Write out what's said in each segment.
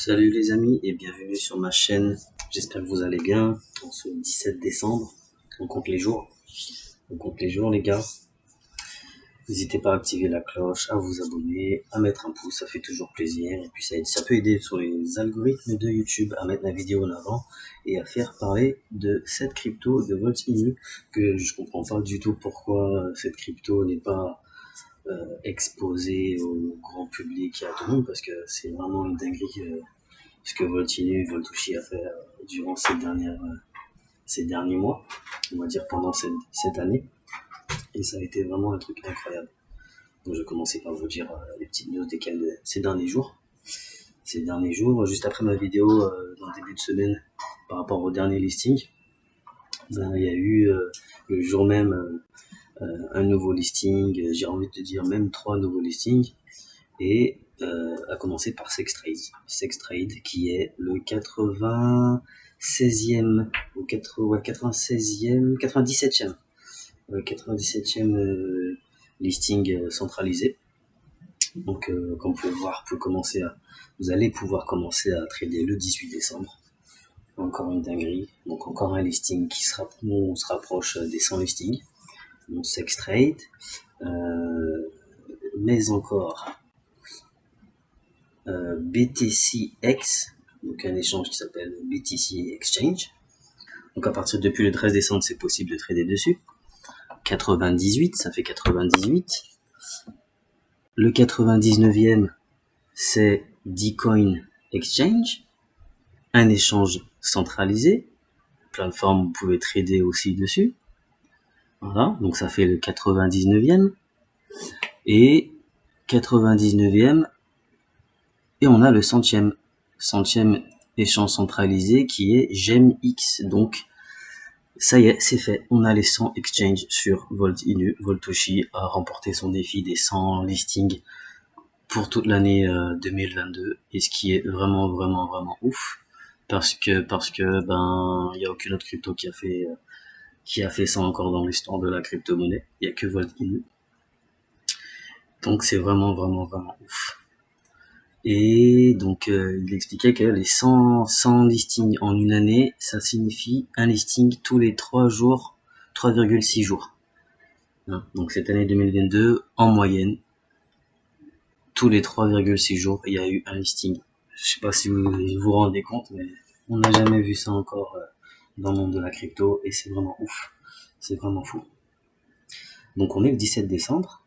Salut les amis et bienvenue sur ma chaîne, j'espère que vous allez bien. En ce 17 décembre, on compte les jours, les gars. N'hésitez pas à activer la cloche, à vous abonner, à mettre un pouce, ça fait toujours plaisir. Et puis ça peut aider sur les algorithmes de YouTube à mettre la vidéo en avant et à faire parler de cette crypto de Volt Inu, que je comprends pas du tout pourquoi cette crypto n'est pas exposée au grand public et à tout le monde, parce que c'est vraiment une dinguerie ce que Volt Inu, Voltoshi a fait durant ces derniers mois, on va dire pendant cette année, et ça a été vraiment un truc incroyable. Donc je vais commencer par vous dire les petites news ces derniers jours. Ces derniers jours, juste après ma vidéo dans le début de semaine par rapport au dernier listing, il y a eu le jour même un nouveau listing, j'ai envie de te dire même 3 nouveaux listings, et à commencer par Sextrade. Sextrade qui est le 96e ou 96e, 97e, 97e listing centralisé. Donc comme vous pouvez voir, vous allez pouvoir commencer à trader le 18 décembre. Encore une dinguerie, donc encore un listing on se rapproche des 100 listings. Donc Sextrade, mais encore BTCX, donc un échange qui s'appelle BTC Exchange. Donc à partir depuis le 13 décembre, c'est possible de trader dessus. 98, ça fait 98. Le 99e, c'est Dcoin Exchange, un échange centralisé. Plateforme, vous pouvez trader aussi dessus. Voilà, donc ça fait le 99e. Et 99e, et on a le centième échange centralisé qui est GemX. Donc ça y est, c'est fait. On a les 100 exchanges sur Volt Inu. Voltoshi a remporté son défi des 100 listings pour toute l'année 2022, et ce qui est vraiment ouf, parce que il y a aucune autre crypto qui a fait ça encore dans l'histoire de la crypto-monnaie. Il y a que Volt Inu. Donc c'est vraiment ouf. Et donc il expliquait que les 100 listings en une année, ça signifie un listing tous les 3 jours, 3,6 jours. Donc cette année 2022, en moyenne, tous les 3,6 jours, il y a eu un listing. Je sais pas si vous vous rendez compte, mais on n'a jamais vu ça encore dans le monde de la crypto, et c'est vraiment ouf. C'est vraiment fou. Donc on est le 17 décembre,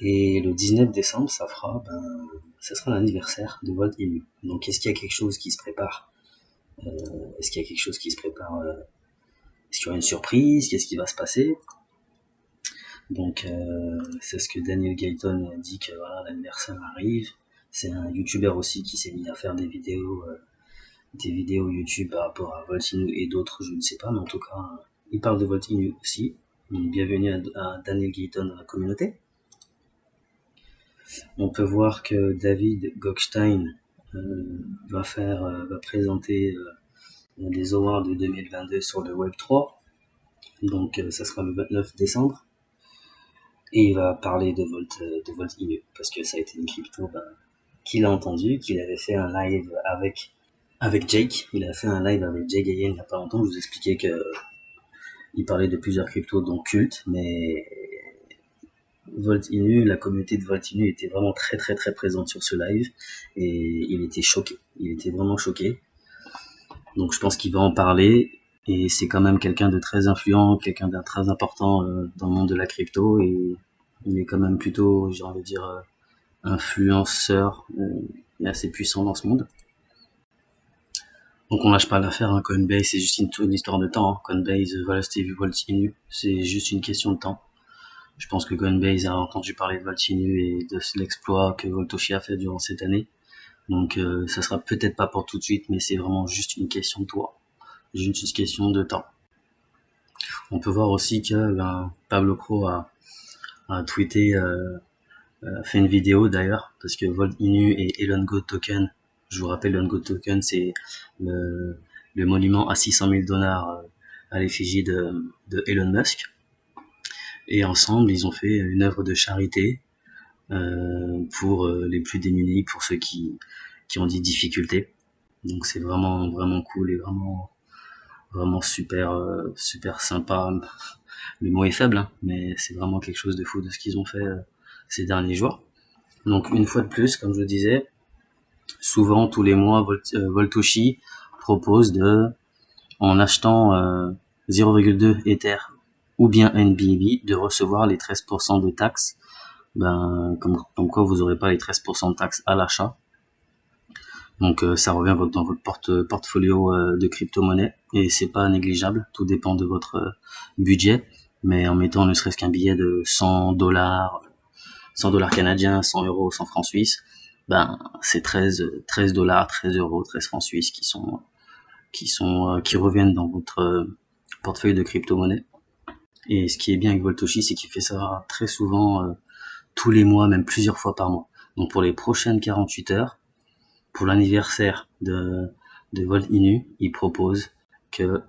et le 19 décembre, ça sera l'anniversaire de Volt Inu. Donc est-ce qu'il y a quelque chose qui se prépare Est-ce qu'il y a quelque chose qui se prépare Est-ce qu'il y aura une surprise? Qu'est-ce qui va se passer? Donc c'est ce que Daniel Gayton a dit, que voilà, l'anniversaire arrive. C'est un YouTuber aussi qui s'est mis à faire des vidéos YouTube par rapport à Volt Inu et d'autres, je ne sais pas, mais en tout cas, il parle de Volt Inu aussi. Donc, bienvenue à Daniel Gayton dans la communauté. On peut voir que David Goldstein va présenter des awards de 2022 sur le Web3. Donc ça sera le 29 décembre. Et il va parler de Volt Inu, parce que ça a été une crypto qu'il a entendu, qu'il avait fait un live avec Jake. Il a fait un live avec Jake Gayen il n'y a pas longtemps. Je vous expliquais que il parlait de plusieurs cryptos, dont Cult, mais Volt Inu, la communauté de Volt Inu était vraiment très présente sur ce live, et il était choqué. Il était vraiment choqué. Donc je pense qu'il va en parler, et c'est quand même quelqu'un de très influent, quelqu'un de très important dans le monde de la crypto, et il est quand même plutôt, j'ai envie de dire, influenceur et assez puissant dans ce monde. Donc on lâche pas l'affaire, hein. Coinbase, c'est juste une histoire de temps, hein. Coinbase va rester Volt Inu, c'est juste une question de temps. Je pense que Coinbase a entendu parler de Volt Inu et de l'exploit que Voltoshi a fait durant cette année. Donc ça sera peut-être pas pour tout de suite, mais c'est vraiment juste une question de temps. Juste une question de temps. On peut voir aussi que Pablo Cro a tweeté, fait une vidéo d'ailleurs, parce que Volt Inu et Elon Go Token, je vous rappelle, Elon Go Token, c'est le monument à 600 000 $ à l'effigie de Elon Musk. Et ensemble, ils ont fait une œuvre de charité pour les plus démunis, pour ceux qui qui ont dit difficulté. Donc c'est vraiment vraiment cool et vraiment super sympa. Le mot est faible, hein, mais c'est vraiment quelque chose de fou de ce qu'ils ont fait ces derniers jours. Donc une fois de plus, comme je le disais, souvent tous les mois Voltoshi propose en achetant 0,2 Ether ou bien NBB, de recevoir les 13% de taxes. Comme quoi vous n'aurez pas les 13% de taxes à l'achat. Donc ça revient dans votre portfolio de crypto-monnaie et c'est pas négligeable, tout dépend de votre budget, mais en mettant ne serait-ce qu'un billet de 100 dollars canadiens, 100 euros, 100 francs suisses, c'est 13 dollars, 13 euros, 13 francs suisses qui reviennent dans votre portefeuille de crypto-monnaie. Et ce qui est bien avec Voltoshi, c'est qu'il fait ça très souvent, tous les mois, même plusieurs fois par mois. Donc pour les prochaines 48 heures, pour l'anniversaire de Volt Inu, il propose que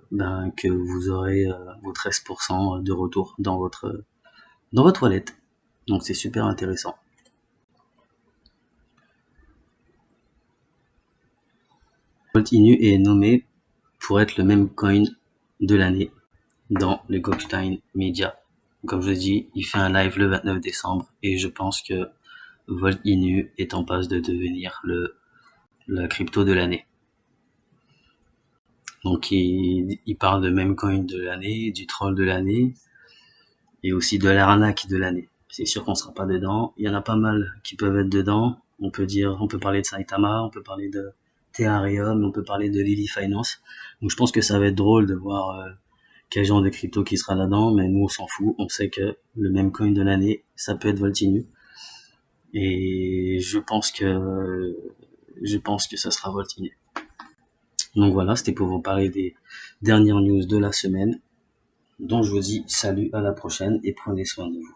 vous aurez vos 13% de retour dans votre wallet. Donc c'est super intéressant. Volt Inu est nommé pour être le même coin de l'année dans le Goldstein Media. Comme je l'ai dit, il fait un live le 29 décembre et je pense que Volt Inu est en passe de devenir la crypto de l'année. Donc il parle de même coin de l'année, du troll de l'année et aussi de l'arnaque de l'année. C'est sûr qu'on sera pas dedans. Il y en a pas mal qui peuvent être dedans. On peut parler de Saitama, on peut parler de Thearium, on peut parler de Lily Finance. Donc je pense que ça va être drôle de voir quel genre de crypto qui sera là-dedans, mais nous on s'en fout. On sait que le même coin de l'année, ça peut être Volt Inu. Et je pense que ça sera Volt Inu. Donc voilà, c'était pour vous parler des dernières news de la semaine. Donc je vous dis salut, à la prochaine et prenez soin de vous.